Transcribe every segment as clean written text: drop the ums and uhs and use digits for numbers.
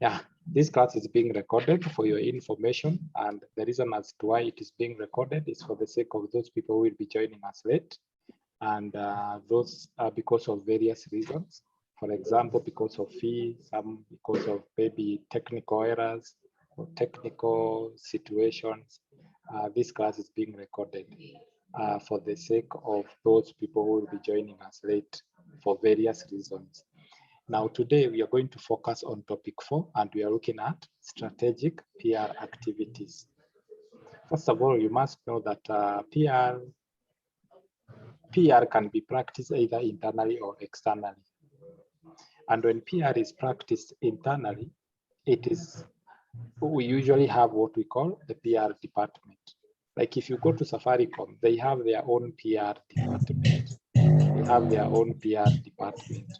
Yeah, this class is being recorded for your information, and the reason as to why it is being recorded is for the sake of those people who will be joining us late, and those are because of various reasons. For example, because of fees, some because of maybe technical errors or technical situations. This class is being recorded for the sake of those people who will be joining us late for various reasons. Now, today we are going to focus on topic 4, and we are looking at strategic PR activities. First of all, you must know that PR can be practiced either internally or externally. And when PR is practiced internally, we usually have what we call the PR department. Like if you go to Safaricom, they have their own PR department. They have their own PR department.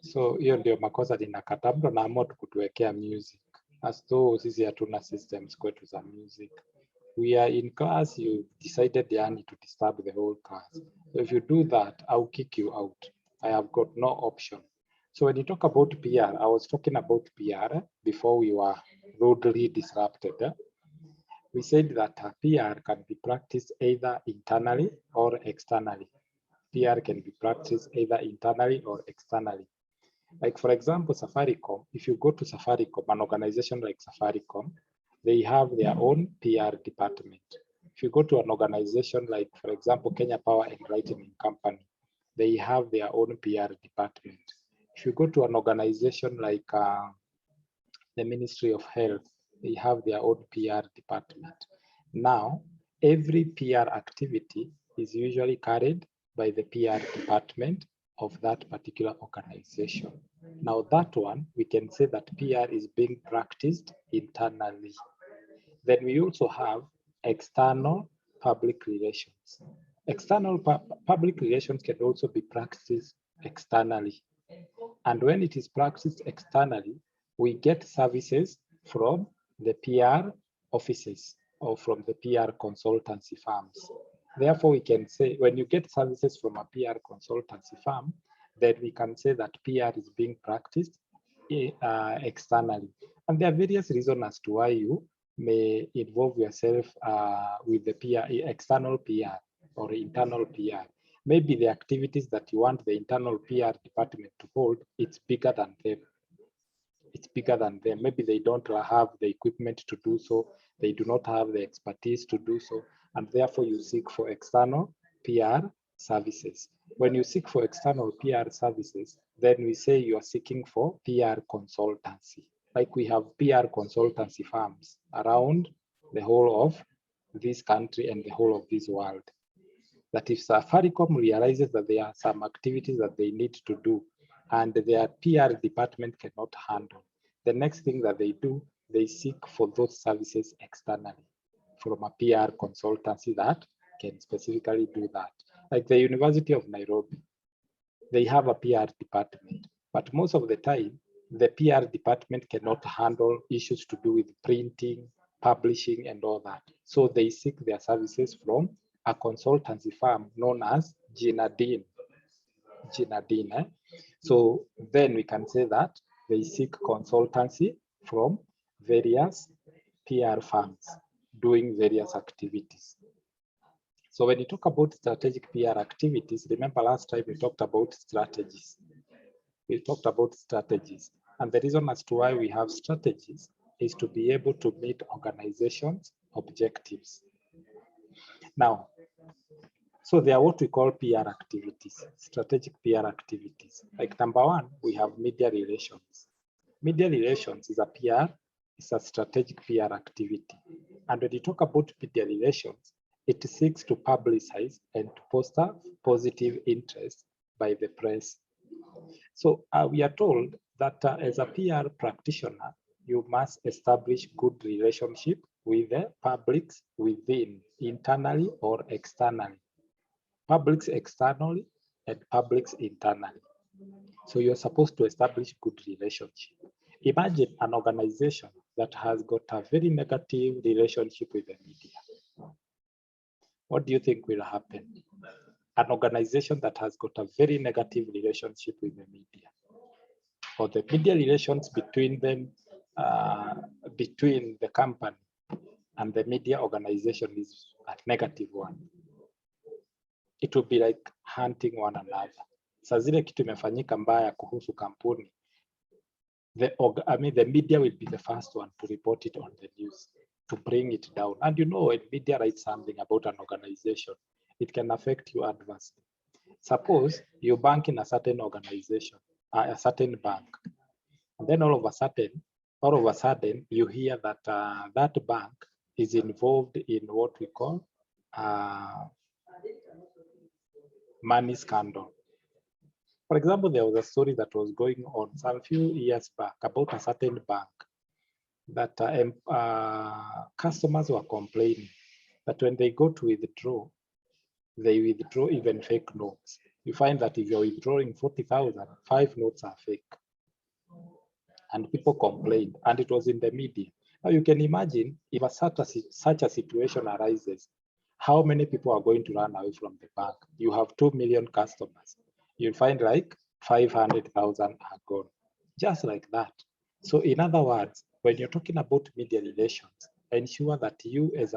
So hiyo ndio makosa linakata, mtu anaamua tu kutuwekea music as though sisi hatuna systems kwetu za music. We are in class, you decided yani to disturb the whole class. So if you do that, I'll kick you out. I have got no option. So when you talk about PR, I was talking about PR before we were rudely disrupted. We said that PR can be practiced either internally or externally. PR can be practiced either internally or externally. Like for example, Safaricom, if you go to Safaricom, an organization like Safaricom, they have their own PR department. If you go to an organization like, for example, Kenya Power and Lighting Company, they have their own PR department. If you go to an organization like the Ministry of Health, they have their own PR department. Now, every PR activity is usually carried by the PR department of that particular organization. Now that one, we can say that PR is being practiced internally. Then we also have external public relations. External public relations can also be practiced externally. And when it is practiced externally, we get services from the PR offices or from the PR consultancy firms. Therefore, we can say when you get services from a PR consultancy firm, then we can say that PR is being practiced externally. And there are various reasons as to why you may involve yourself with the PR, external PR or internal PR. Maybe the activities that you want the internal PR department to hold, it's bigger than them. It's bigger than them. Maybe they don't have the equipment to do so. They do not have the expertise to do so. And therefore you seek for external PR services. When you seek for external PR services, then we say you are seeking for PR consultancy. Like we have PR consultancy firms around the whole of this country and the whole of this world. That if Safaricom realizes that there are some activities that they need to do and their PR department cannot handle, the next thing that they do, they seek for those services externally from a PR consultancy that can specifically do that. Like the University of Nairobi, they have a PR department, but most of the time, the PR department cannot handle issues to do with printing, publishing, and all that. So they seek their services from a consultancy firm known as Gina Dean. So then we can say that they seek consultancy from various PR firms doing various activities. So when you talk about strategic PR activities, remember last time we talked about strategies. We talked about strategies. And the reason as to why we have strategies is to be able to meet organizations' objectives. Now, so they are what we call PR activities, strategic PR activities. Like number one, we have media relations. Media relations is a PR, it's a strategic PR activity. And when you talk about media relations, it seeks to publicize and to foster positive interest by the press. So we are told that as a PR practitioner, you must establish good relationship with the publics within, internally or externally. Publics externally and publics internally. So you're supposed to establish good relationship. Imagine an organization that has got a very negative relationship with the media. What do you think will happen? An organization that has got a very negative relationship with the media, or the media relations between them, between the company and the media organization is a negative one. It will be like hunting one another. Saa zile kitu imefanyika mbaya kuhusu kampuni, the media will be the first one to report it on the news, to bring it down. And you know, when media writes something about an organization, it can affect you adversely. Suppose you bank in a certain organization, a certain bank, and then all of a sudden, you hear that that bank is involved in what we call money scandal. For example, there was a story that was going on some few years back about a certain bank that customers were complaining that when they go to withdraw, they withdraw even fake notes. You find that if you're withdrawing 40,000, 5 notes are fake. And people complained, and it was in the media. Now you can imagine if such a situation arises, how many people are going to run away from the bank? You have 2 million customers. You'll find like 500,000 are gone, just like that. So in other words, when you're talking about media relations, ensure that you as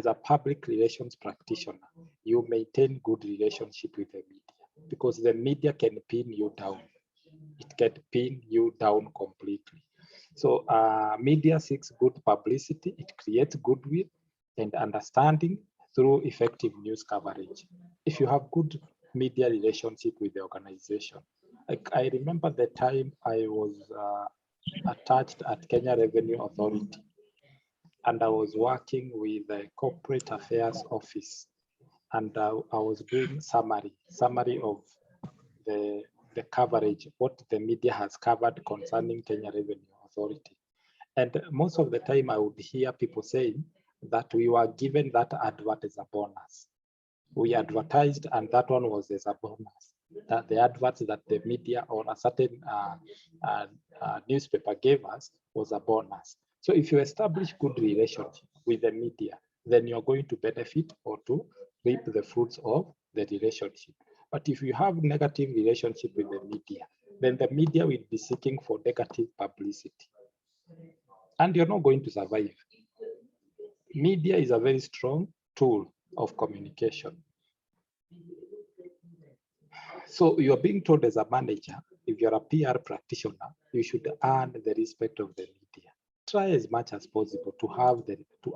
a public relations practitioner, you maintain good relationship with the media, because the media can pin you down. It can pin you down completely. So media seeks good publicity. It creates goodwill and understanding through effective news coverage. If you have good media relationship with the organization, like I remember the time I was attached at Kenya Revenue Authority, and I was working with the Corporate Affairs Office, and I was doing summary of the coverage, what the media has covered concerning Kenya Revenue Authority. And most of the time I would hear people saying that we were given that advert as a bonus. We advertised and that one was as a bonus. That the adverts that the media or a certain newspaper gave us was a bonus. So if you establish good relationship with the media, then you're going to benefit or to reap the fruits of the relationship. But if you have negative relationship with the media, then the media will be seeking for negative publicity. And you're not going to survive. Media is a very strong tool of communication. So you're being told as a manager, if you're a PR practitioner, you should earn the respect of the media. Try as much as possible to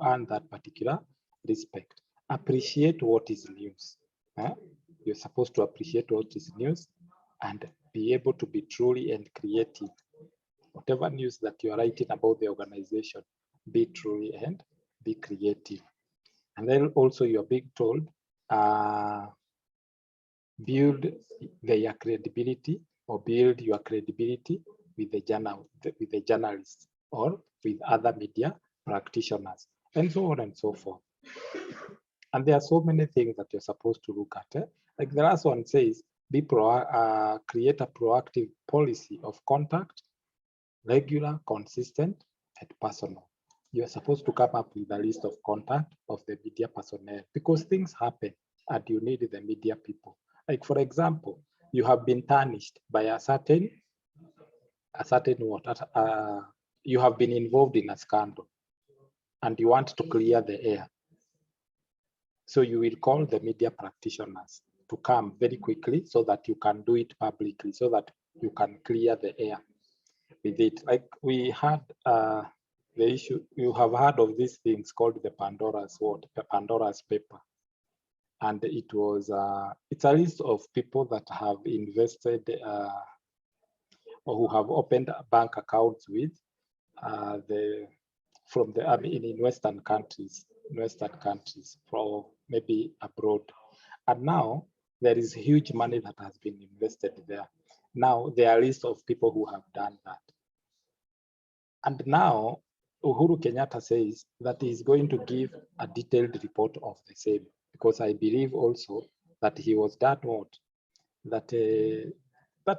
earn that particular respect. Appreciate what is news. You're supposed to appreciate what is news and be able to be truly and creative. Whatever news that you're writing about the organization, be truly and be creative. And then also you're being told, build their credibility or build your credibility with the journalists or with other media practitioners, and so on and so forth. And there are so many things that you're supposed to look at. Like the last one says, create a proactive policy of contact, regular, consistent, and personal. You're supposed to come up with a list of contact of the media personnel, because things happen and you need the media people. Like for example, you have been tarnished by you have been involved in a scandal and you want to clear the air. So you will call the media practitioners to come very quickly so that you can do it publicly, so that you can clear the air with it. Like we had the issue, you have heard of these things called the Pandora's paper. And it was, it's a list of people that have invested or who have opened bank accounts with in Western countries, for maybe abroad. And now there is huge money that has been invested there. Now there are a list of people who have done that. And now Uhuru Kenyatta says that he is going to give a detailed report of the same, because I believe also that he was that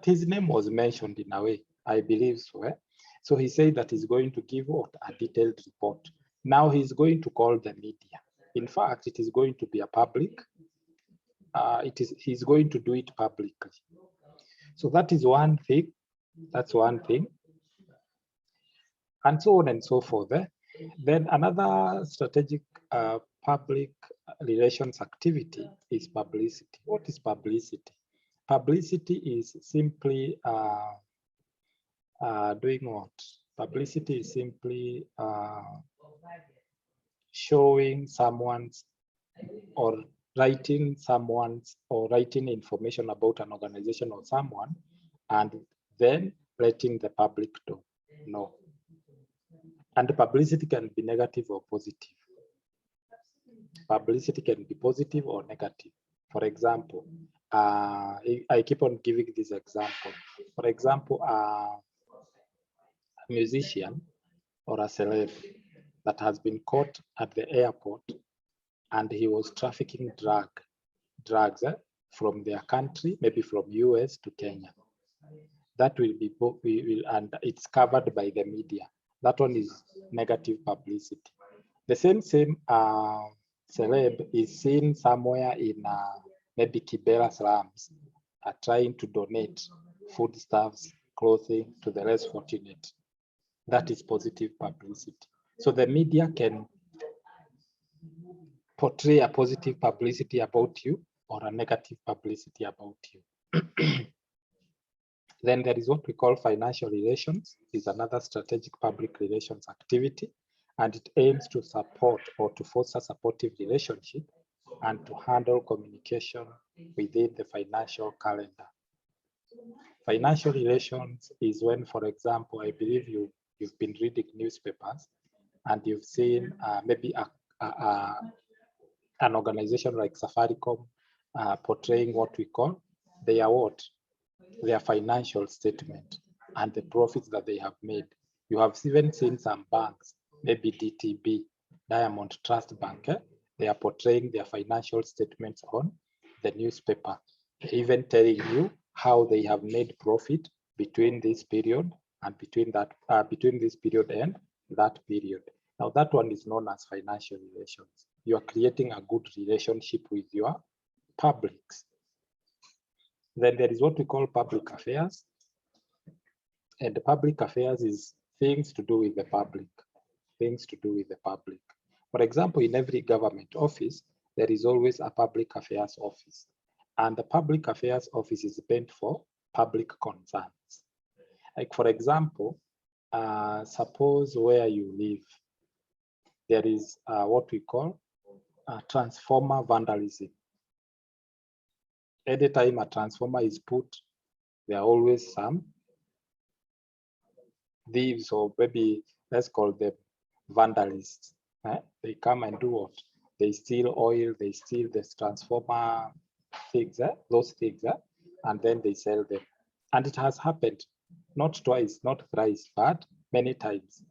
his name was mentioned in a way I believe so. So he said that he's going to give a detailed report. Now he's going to call the media. In fact, it is going to be a public. He's going to do it publicly. So that is one thing. That's one thing. And so on and so forth. Then another strategic public relations activity is publicity. What is publicity? Publicity is simply doing what? Publicity is simply showing someone's or writing information about an organization or someone, and then letting the public know. And the publicity can be negative or positive. Publicity can be positive or negative. For example, I keep on giving this example. For example, a musician or a celeb that has been caught at the airport and he was trafficking drugs from their country, maybe from US to Kenya. That will be, and it's covered by the media. That one is negative publicity. The same celeb is seen somewhere in maybe Kibera slums, trying to donate foodstuffs, clothing to the less fortunate. That is positive publicity. So the media can portray a positive publicity about you or a negative publicity about you. Then there is what we call financial relations, is another strategic public relations activity, and it aims to support or to foster supportive relationship and to handle communication within the financial calendar. Financial relations is when, for example, I believe you've been reading newspapers and you've seen maybe an organization like Safaricom portraying what we call their financial statement and the profits that they have made. You have even seen some banks, maybe DTB, Diamond Trust Bank, they are portraying their financial statements on the newspaper, even telling you how they have made profit between this period and between this period and that period. Now that one is known as financial relations. You are creating a good relationship with your publics. Then there is what we call public affairs. And the public affairs is things to do with the public, things to do with the public. For example, in every government office, there is always a public affairs office. And the public affairs office is meant for public concerns. Like for example, suppose where you live, there is what we call transformer vandalism. Anytime a transformer is put, there are always some thieves, or maybe let's call them vandalists. They come and do what? They steal oil, they steal this transformer things, those things, and then they sell them. And it has happened, not twice, not thrice, but many times.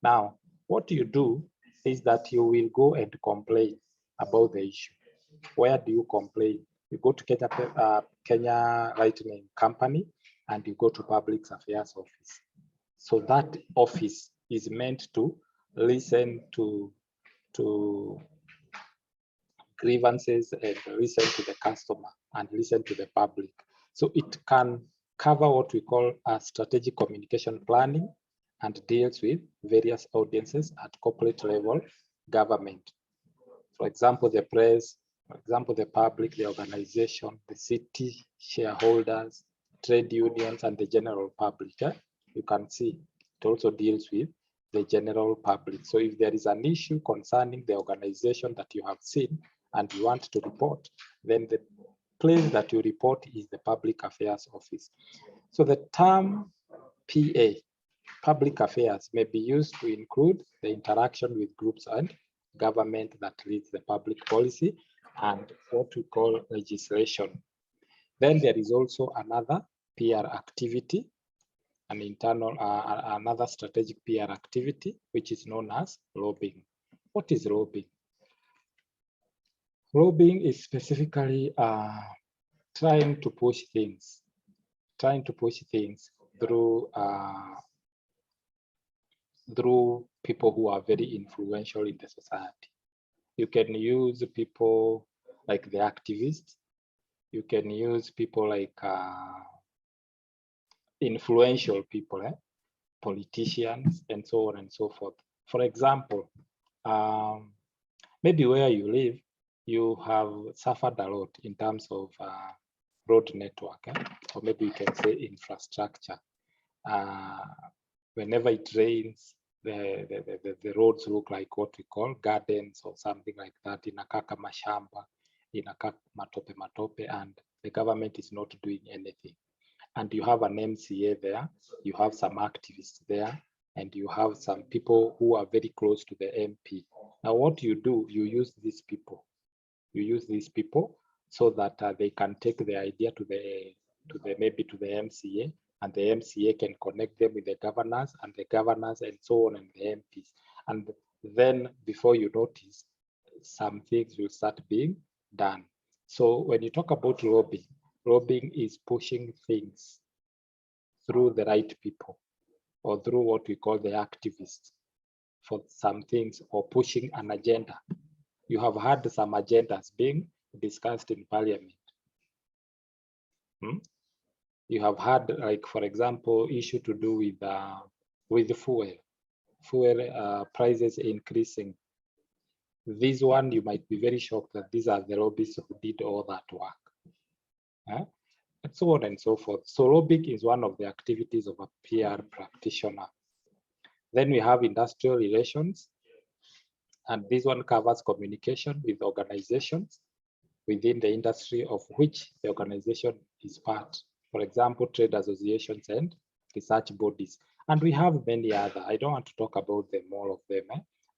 Now, what you do is that you will go and complain about the issue. Where do you complain? You go to Kenya Lightning Company and you go to Public Affairs Office. So that office is meant to listen to grievances and listen to the customer and listen to the public. So it can cover what we call a strategic communication planning and deals with various audiences at corporate level government. For example, the press, for example, the public, the organization, the city, shareholders, trade unions, and the general public. You can see it also deals with the general public. So if there is an issue concerning the organization that you have seen and you want to report, then the place that you report is the Public Affairs Office. So the term PA, public affairs, may be used to include the interaction with groups and government that leads the public policy and what we call legislation. Then there is also another PR activity, an internal, another strategic PR activity, which is known as lobbying. What is lobbying? Lobbying is specifically trying to push things through people who are very influential in the society. You can use people like the activists. You can use people like influential people, politicians, and so on and so forth. For example, maybe where you live, you have suffered a lot in terms of road network, or maybe you can say infrastructure. Whenever it rains, the roads look like what we call gardens or something like that, inakaa mashamba, inakaa matope, and the government is not doing anything. And you have an MCA there, you have some activists there, and you have some people who are very close to the MP. Now, what you do, you use these people. You use these people so that they can take the idea to the MCA, and the MCA can connect them with the governors, and the governors, and so on, and the MPs. And then before you notice, some things will start being done. So when you talk about lobbying is pushing things through the right people, or through what we call the activists for some things, or pushing an agenda. You have had some agendas being discussed in parliament. You have had, like, for example, issue to do with fuel prices increasing. This one, you might be very shocked that these are the lobbyists who did all that work. And so on and so forth. So lobbying is one of the activities of a PR practitioner. Then we have industrial relations, and this one covers communication with organizations within the industry of which the organization is part. For example, trade associations and research bodies. And we have many other. I don't want to talk about them, all of them.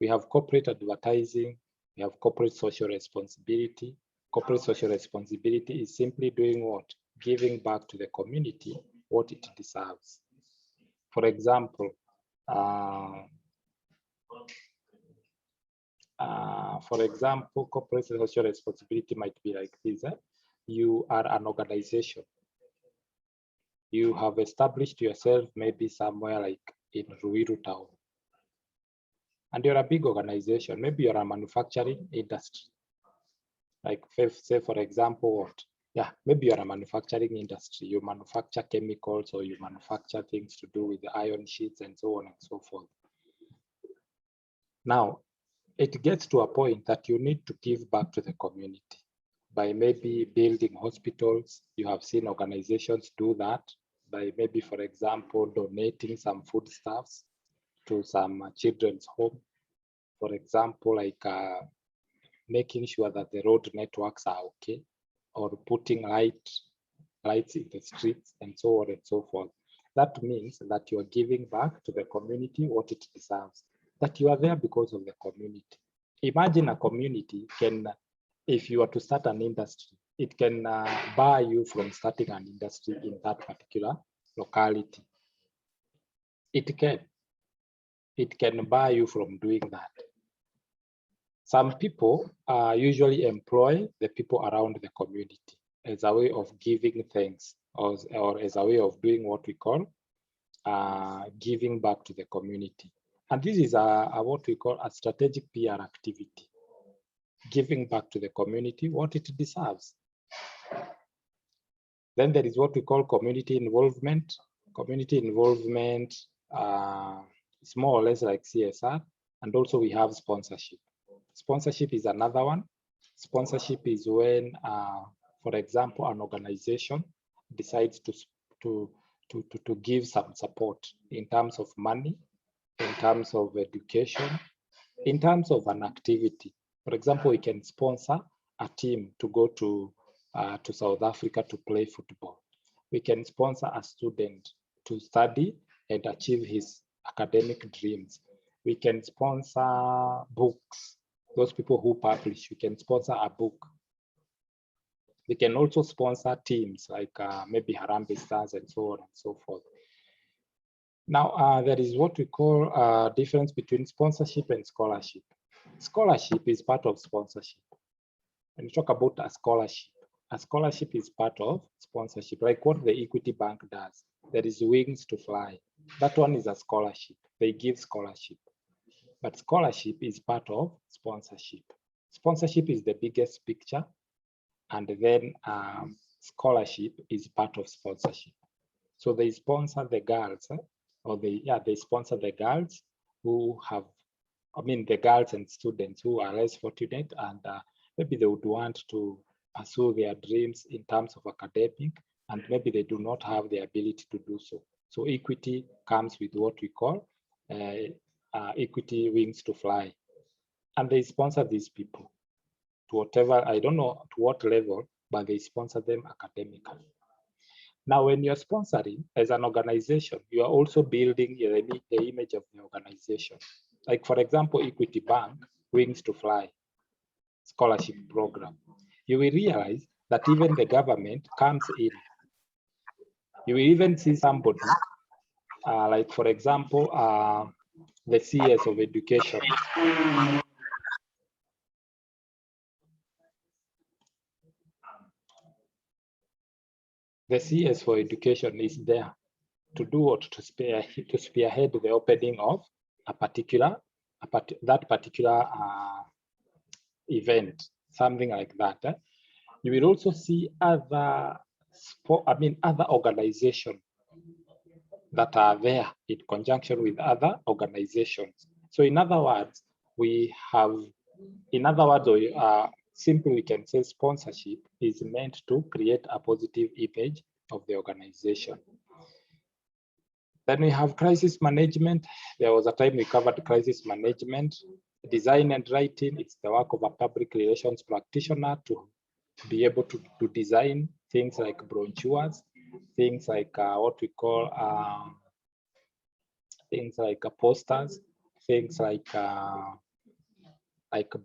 We have corporate advertising, we have corporate social responsibility. Corporate social responsibility is simply doing what? Giving back to the community what it deserves. For example, corporate social responsibility might be like this. You are an organization. You have established yourself maybe somewhere like in Ruiru town. And you're a big organization. Maybe you're a manufacturing industry. Like, say, for example, what? Yeah, maybe you're a manufacturing industry. You manufacture chemicals, or you manufacture things to do with the iron sheets and so on and so forth. Now, it gets to a point that you need to give back to the community by maybe building hospitals. You have seen organizations do that by maybe, for example, donating some foodstuffs to some children's home. For example, like making sure that the road networks are okay, or putting lights in the streets, and so on and so forth. That means that you are giving back to the community what it deserves, that you are there because of the community. Imagine a community can, if you are to start an industry, it can bar you from starting an industry in that particular locality. It can bar you from doing that. Some people usually employ the people around the community as a way of giving things, or as a way of doing what we call giving back to the community. And this is what we call a strategic PR activity, giving back to the community what it deserves. Then there is what we call community involvement. Community involvement is more or less like CSR. And also we have sponsorship. Sponsorship is another one. Sponsorship is when, for example, an organization decides to give some support in terms of money, in terms of education, in terms of an activity. For example, we can sponsor a team to go to South Africa to play football. We can sponsor a student to study and achieve his academic dreams. We can sponsor books. Those people who publish, we can sponsor a book. We can also sponsor teams like maybe Harambee Stars and so on and so forth. Now, there is what we call difference between sponsorship and scholarship. Scholarship is part of sponsorship. When you talk about a scholarship is part of sponsorship, like what the Equity Bank does. There is Wings to Fly. That one is a scholarship. They give scholarship. But scholarship is part of sponsorship. Sponsorship is the biggest picture. And then scholarship is part of sponsorship. So they sponsor the girls, or they sponsor the girls who have, the girls and students who are less fortunate, and maybe they would want to pursue their dreams in terms of academic, and maybe they do not have the ability to do so. So equity comes with what we call equity Wings to Fly. And they sponsor these people to whatever, I don't know to what level, but they sponsor them academically. Now, when you're sponsoring as an organization, you are also building the image of the organization. Like, for example, Equity Bank, Wings to Fly scholarship program. You will realize that even the government comes in. You will even see somebody, like, for example, the CS of education. The CS for education is there to do what? To spearhead the opening of that particular event, something like that. You will also see other organizations that are there in conjunction with other organizations. So in other words, simply we can say sponsorship is meant to create a positive image of the organization. Then we have crisis management. There was a time we covered crisis management. Design and writing, it's the work of a public relations practitioner to be able to design things like brochures, things like what we call things like posters, things like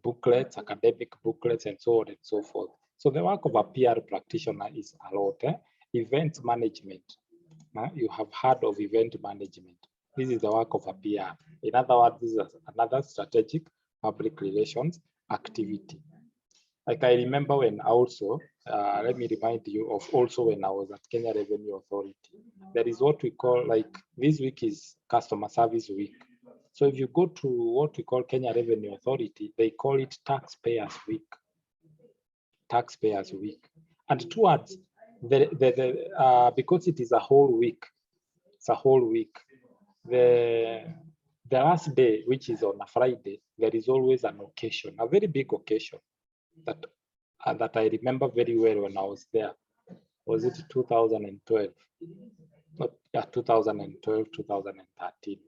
booklets, academic booklets, and so on and so forth. So the work of a PR practitioner is a lot. Event management. You have heard of event management. This is the work of a PR. In other words, this is another strategic public relations activity. Like I remember when also, let me remind you of also when I was at Kenya Revenue Authority. There is what we call, like, this week is Customer Service Week. So if you go to what we call Kenya Revenue Authority, they call it Taxpayers Week. Taxpayers Week. And towards because it is a whole week, it's a whole week. The last day, which is on a Friday, there is always an occasion, a very big occasion that I remember very well when I was there. Was it 2012? Not 2012, 2013.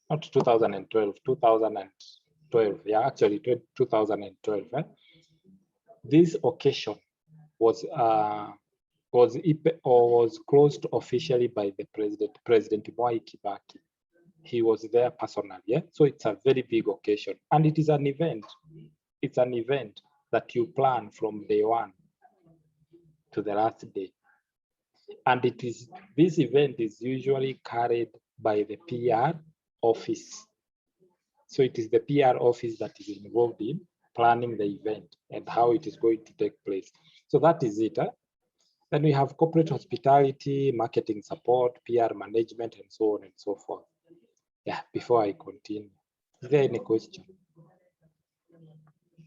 Not 2012, 2012. Yeah, actually 2012. This occasion was closed officially by the President Mwai Kibaki. He was there personally. Yeah, so it's a very big occasion, and it is an event. It's an event that you plan from day one to the last day. And this event is usually carried by the PR office. So it is the PR office that is involved in planning the event and how it is going to take place. So that is it. Then we have corporate hospitality, marketing support, PR management, and so on and so forth. Yeah, before I continue, is there any question?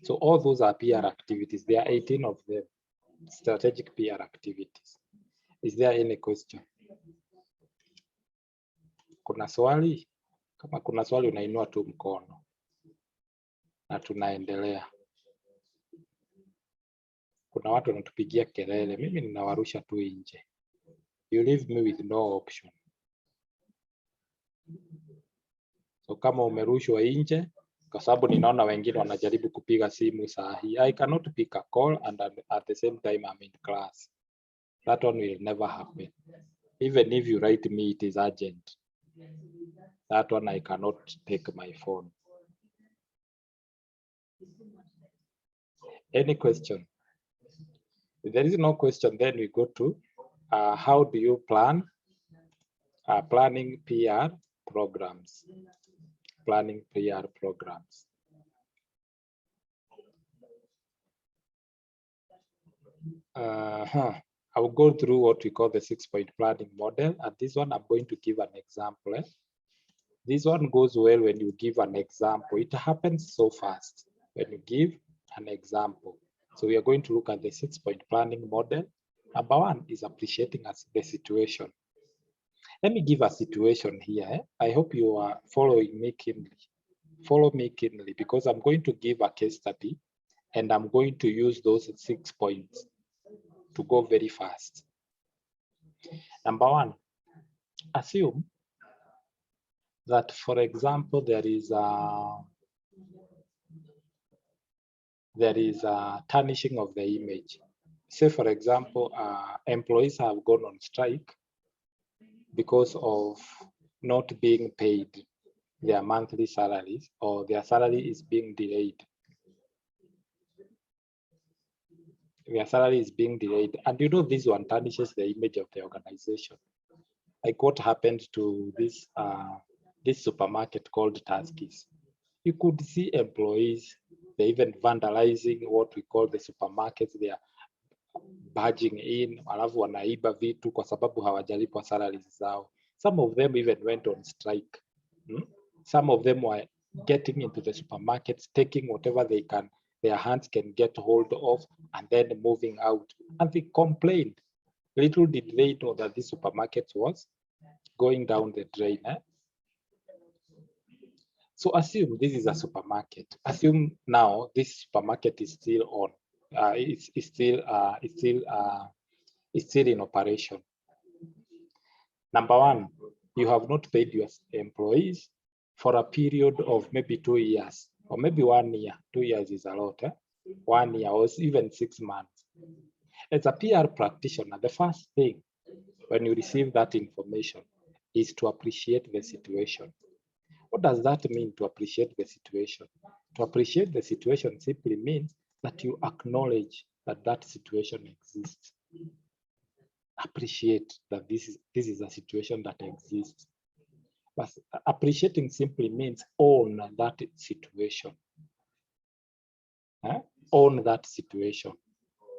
So all those are PR activities. There are 18 of them, strategic PR activities. Is there any question? Kuna swali? Kama kuna swali unainua tu mkono na tunaendelea. Kuna watu wanatupigia kelele, mimi ninawarusha tu nje. You leave me with no option. So kama umerushwa nje, kwa sababu ninaona wengine wanajaribu kupiga simu saa hii. I cannot pick a call and at the same time I'm in class. That one will never happen. Even if you write me, it is urgent. That one I cannot take my phone. Any question? If there is no question, then we go to how do you plan? Planning PR programs. Planning PR programs. I'll go through what we call the 6-point planning model. And this one, I'm going to give an example. This one goes well when you give an example. It happens so fast when you give an example. So we are going to look at the 6-point planning model. Number one is appreciating the situation. Let me give a situation here. I hope you are following me keenly. Follow me keenly because I'm going to give a case study and I'm going to use those 6 points to go very fast. Number one, assume that, for example, there is a tarnishing of the image. Say, for example, employees have gone on strike because of not being paid their monthly salaries, or their salary is being delayed. Their salary is being delayed. And you know, this one tarnishes the image of the organization. Like what happened to this supermarket called Tuskys. You could see employees, they're even vandalizing what we call the supermarkets. They are barging in, alafu wanaiba vitu kwa sababu hawajalipwa salaries zao. Some of them even went on strike. Some of them were getting into the supermarkets, taking whatever they can, their hands can get hold of, and then moving out. And they complained. Little did they know that this supermarket was going down the drain. So assume this is a supermarket. Assume now this supermarket is still on. It's still in operation. Number one, you have not paid your employees for a period of maybe 2 years, or maybe 1 year. 2 years is a lot. 1 year, or even 6 months. As a PR practitioner, the first thing when you receive that information is to appreciate the situation. What does that mean, to appreciate the situation? To appreciate the situation simply means that you acknowledge that that situation exists. Appreciate that this is a situation that exists. But appreciating simply means own that situation. Own that situation.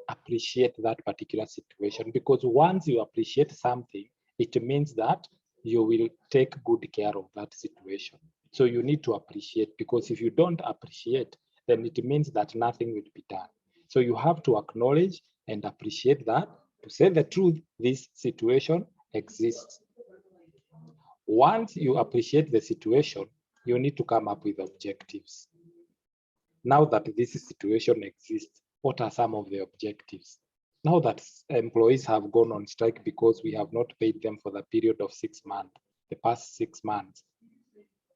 Appreciate that particular situation, because once you appreciate something, it means that you will take good care of that situation. So you need to appreciate, because if you don't appreciate, then it means that nothing will be done. So you have to acknowledge and appreciate that, to say the truth, this situation exists. Once you appreciate the situation, you need to come up with objectives. Now that this situation exists, what are some of the objectives? Now that employees have gone on strike because we have not paid them for the period of 6 months, the past 6 months,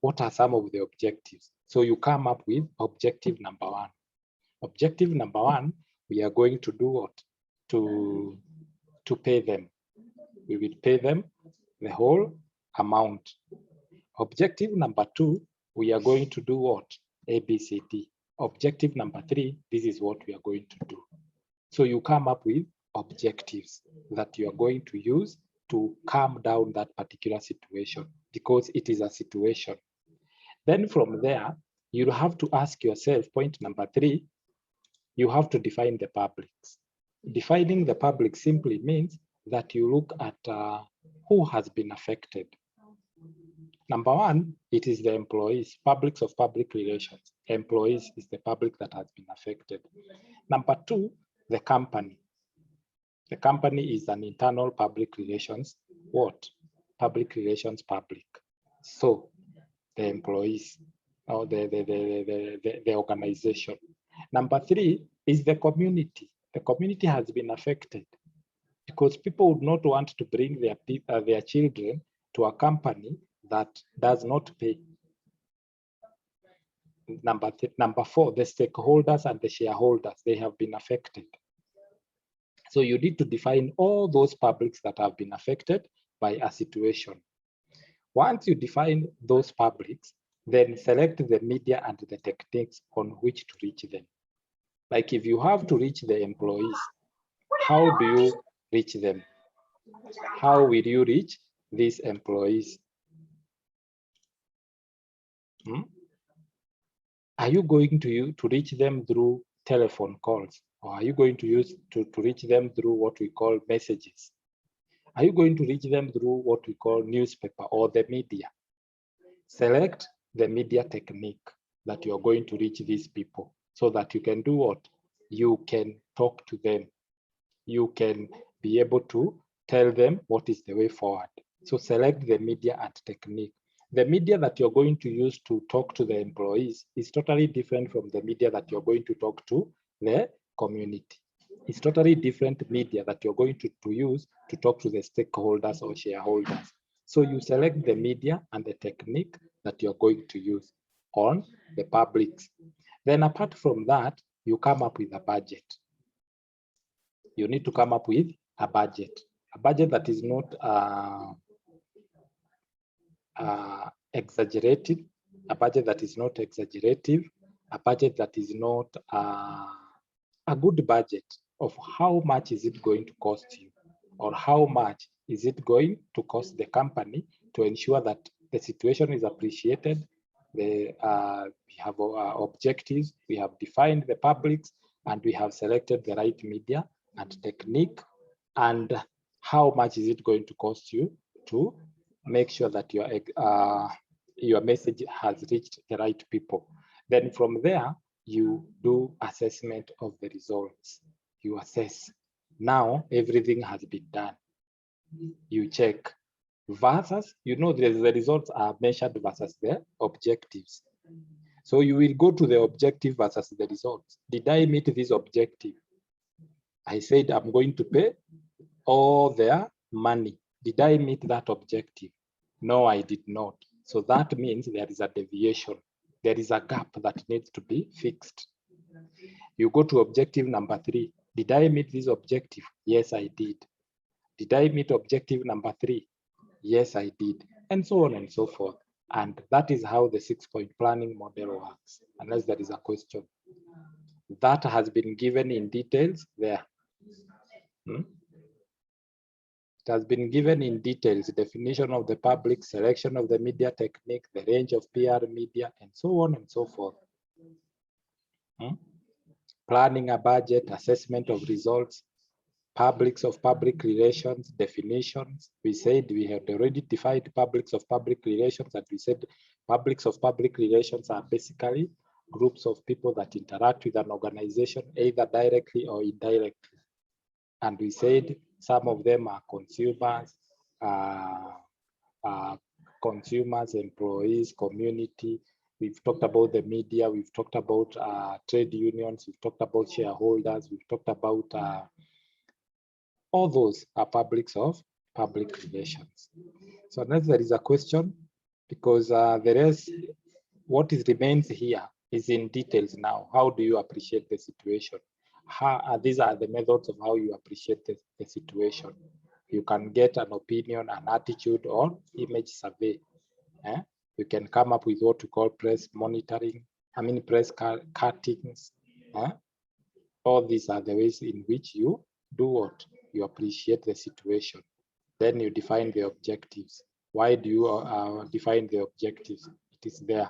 what are some of the objectives? So you come up with objective number one. Objective number one, we are going to do what? To pay them. We will pay them the whole amount. Objective number two, we are going to do what? ABCD. Objective number three, this is what we are going to do. So you come up with objectives that you are going to use to calm down that particular situation, because it is a situation. Then from there, you have to ask yourself, point number three, you have to define the publics. Defining the public simply means that you look at who has been affected. Number one, it is the employees, publics of public relations. Employees is the public that has been affected. Number two, the company. The company is an internal public relations, what? Public relations public. So the employees, or the organization. Number three is the community. The community has been affected because people would not want to bring their children to a company that does not pay. Number four, the stakeholders and the shareholders, they have been affected. So you need to define all those publics that have been affected by a situation. Once you define those publics, then select the media and the techniques on which to reach them. Like if you have to reach the employees, how do you reach them? How will you reach these employees? Are you going to reach them through telephone calls? Or are you going to use to reach them through what we call messages? Are you going to reach them through what we call newspaper or the media? Select the media technique that you are going to reach these people so that you can do what? You can talk to them. You can be able to tell them what is the way forward. So select the media and technique. The media that you're going to use to talk to the employees is totally different from the media that you're going to talk to the community. It's totally different media that you're going to use to talk to the stakeholders or shareholders. So you select the media and the technique that you're going to use on the publics. Then apart from that, you come up with a budget. You need to come up with a budget that is not exaggerated, a budget that is not exaggerative, a budget that is not a good budget of how much is it going to cost you, or how much is it going to cost the company to ensure that the situation is appreciated. We have objectives, we have defined the publics, and we have selected the right media and technique, and how much is it going to cost you to make sure that your message has reached the right people. Then from there, you do assessment of the results. You assess. Now everything has been done. You check versus, the results are measured versus the objectives. So you will go to the objective versus the results. Did I meet this objective? I said I'm going to pay all their money. Did I meet that objective? No, I did not. So that means there is a deviation. There is a gap that needs to be fixed. You go to objective number 3. Did I meet this objective? Yes, I did. Did I meet objective number 3? Yes, I did. And so on and so forth. And that is how the 6-point planning model works, unless there is a question. That has been given in details there. It has been given in details, definition of the public, selection of the media technique, the range of PR media, and so on and so forth. Planning a budget, assessment of results, publics of public relations, definitions. We said we had already defined publics of public relations, and we said publics of public relations are basically groups of people that interact with an organization, either directly or indirectly. And we said some of them are consumers, employees, community. We've talked about the media. We've talked about trade unions. We've talked about shareholders. We've talked about all those are publics of public relations. So unless there is a question, because what remains here is in details now. How do you appreciate the situation? These are the methods of how you appreciate the situation. You can get an opinion, an attitude, or image survey. You can come up with what we call press monitoring, press cuttings. All these are the ways in which you do what? You appreciate the situation. Then you define the objectives. Why do you define the objectives? It is there.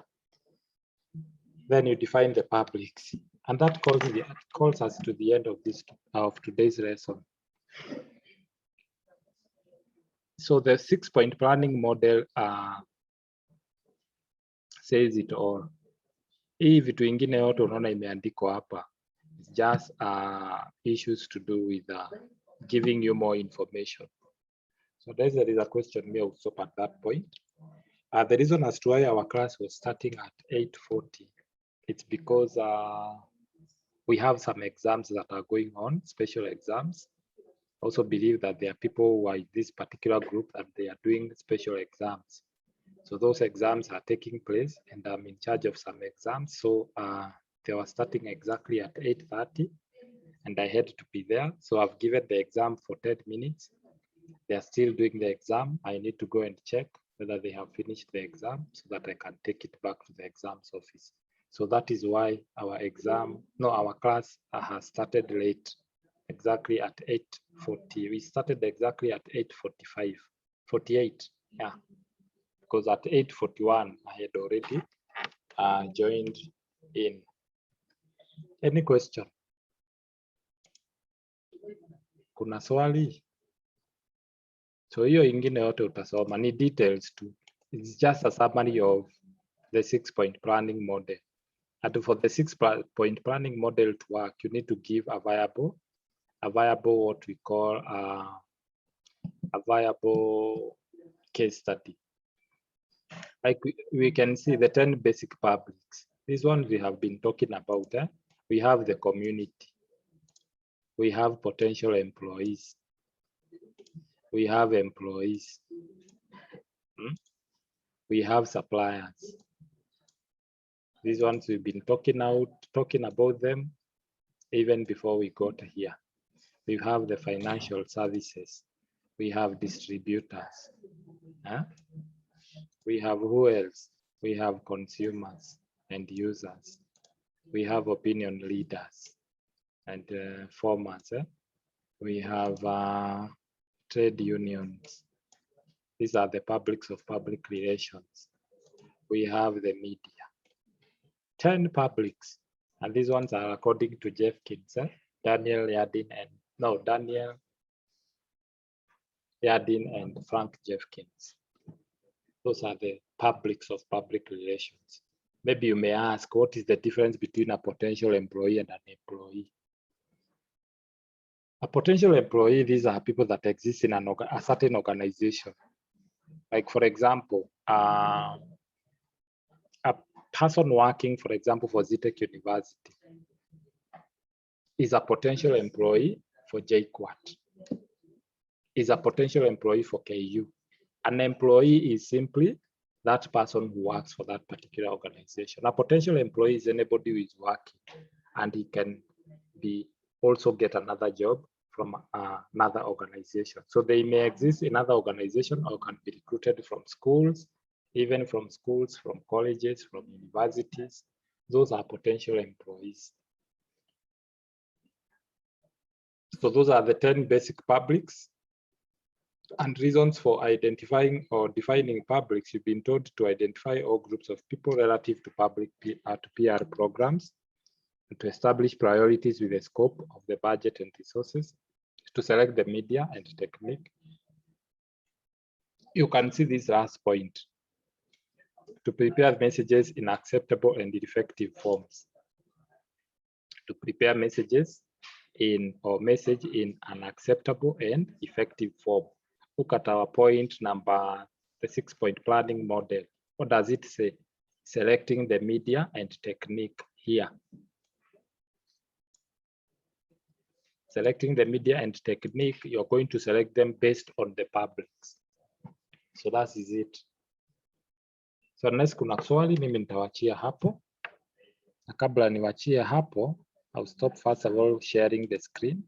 Then you define the publics. And that calls us to the end of today's lesson. So the 6-point planning model says it all. Hii vitu ingine yote unaona imeandikwa hapa. It's just issues to do with giving you more information. So there is a question here. We'll stop at that point. The reason as to why our class was starting at 8:40, it's because we have some exams that are going on, special exams. Also believe that there are people who are in this particular group and they are doing special exams. So those exams are taking place and I'm in charge of some exams. So they were starting exactly at 8:30 and I had to be there. So I've given the exam for 10 minutes. They're still doing the exam. I need to go and check whether they have finished the exam so that I can take it back to the exams office. So that is why our class has started late, exactly at 8:40. We started exactly at 8:48, yeah. Because at 8:41, I had already joined in. Any question? Kuna swali? So hiyo ingine yote utasoma ni details tu. It's just a summary of the 6-point planning model. And for the 6-point planning model to work, you need to give a viable what we call a viable case study. Like we can see the 10 basic publics. This one we have been talking about. We have the community. We have potential employees. We have employees. We have suppliers. These ones we've been talking about them even before we got here. We have the financial services. We have distributors. We have who else? We have consumers and users. We have opinion leaders and formers. We have trade unions. These are the publics of public relations. We have the media. 10 publics, and these ones are according to Jeffkins, Daniel Yadin and Frank Jeffkins. Those are the publics of public relations. Maybe you may ask, what is the difference between a potential employee and an employee? A potential employee, these are people that exist in a certain organization. Like for example, a person working, for example, for Zetech University is a potential employee for JKUAT, is a potential employee for KU. An employee is simply that person who works for that particular organization. A potential employee is anybody who is working and he can also get another job from another organization. So they may exist in other organizations or can be recruited from schools, even from schools, from colleges, from universities. Those are potential employees. So those are the 10 basic publics. And reasons for identifying or defining publics, you've been told to identify all groups of people relative to public to PR programs, and to establish priorities with the scope of the budget and resources, to select the media and technique. You can see this last point, to prepare messages in acceptable and effective forms, to prepare messages message in an acceptable and effective form. Look at our point number, the 6-point planning model. What does it say? Selecting the media and technique here. Selecting the media and technique, you're going to select them based on the publics. So that is it. So unless kuna swali, mimi nitawachia hapo. Na kabla niwachie hapo, I'll stop first of all sharing the screen.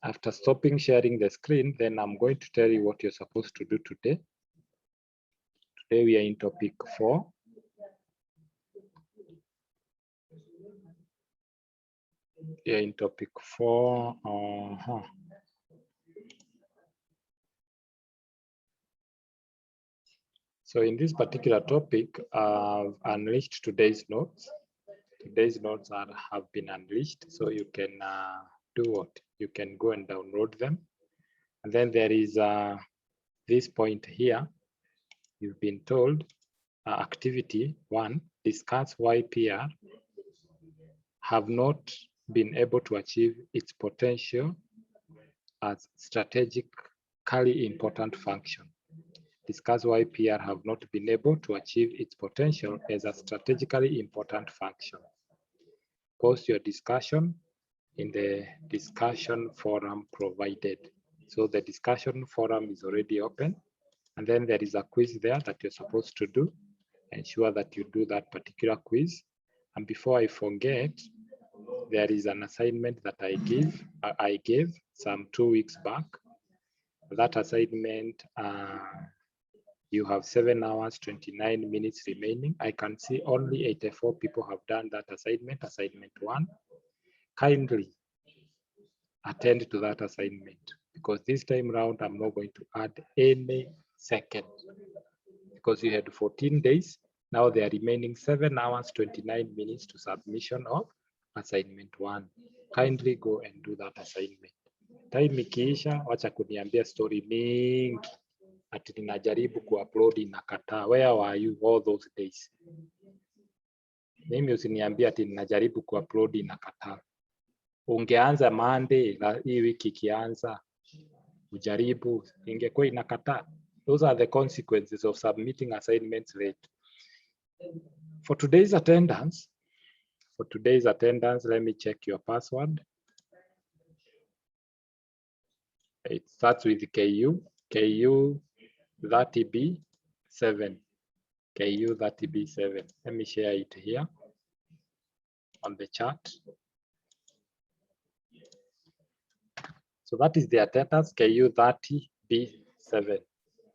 After stopping sharing the screen, then I'm going to tell you what you're supposed to do today. Today we are in topic 4. We are in topic 4. So in this particular topic, I've unleashed today's notes. Today's notes have been unleashed, so you can do what? You can go and download them. And then there is this point here. You've been told activity 1, discuss why PR have not been able to achieve its potential as strategically important function. Discuss why PR have not been able to achieve its potential as a strategically important function. Post your discussion in the discussion forum provided. So the discussion forum is already open, and then there is a quiz there that you're supposed to do. Ensure that you do that particular quiz. And before I forget, there is an assignment that I gave some 2 weeks back. That assignment, you have 7 hours, 29 minutes remaining. I can see only 84 people have done that assignment 1. Kindly attend to that assignment, because this time round, I'm not going to add any second, because you had 14 days. Now there are remaining 7 hours, 29 minutes to submission of assignment 1. Kindly go and do that assignment. Time ikiisha, wacha kuniambia story mingi ati ninajaribu kuupload inakataa. Where were you all those days? Mimi usiniambia ati ninajaribu kuupload inakataa. Ungeanza Monday, hii wiki ikianza ujaribu, ingekuwa inakataa. Those are the consequences of submitting assignments late. For today's attendance, let me check your password. It starts with KU 30B7. KU 30B7. Let me share it here on the chat. So that is the attendance, KU 30B7.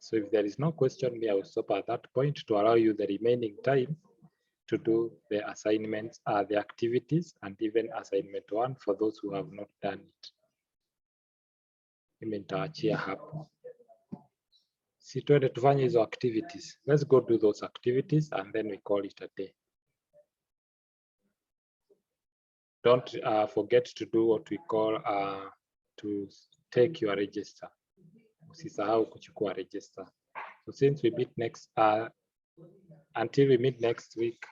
So if there is no question, I will stop at that point to allow you the remaining time to do the assignments, the activities, and even assignment 1 for those who have not done it. Nitaachia hapo. Si tuende tufanye hizo activities. Let's go do those activities and then we call it a day. Don't forget to do what we call to take your register. Usisahau kuchukua register. So since we meet next, until we meet next week,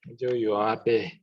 enjoy your day.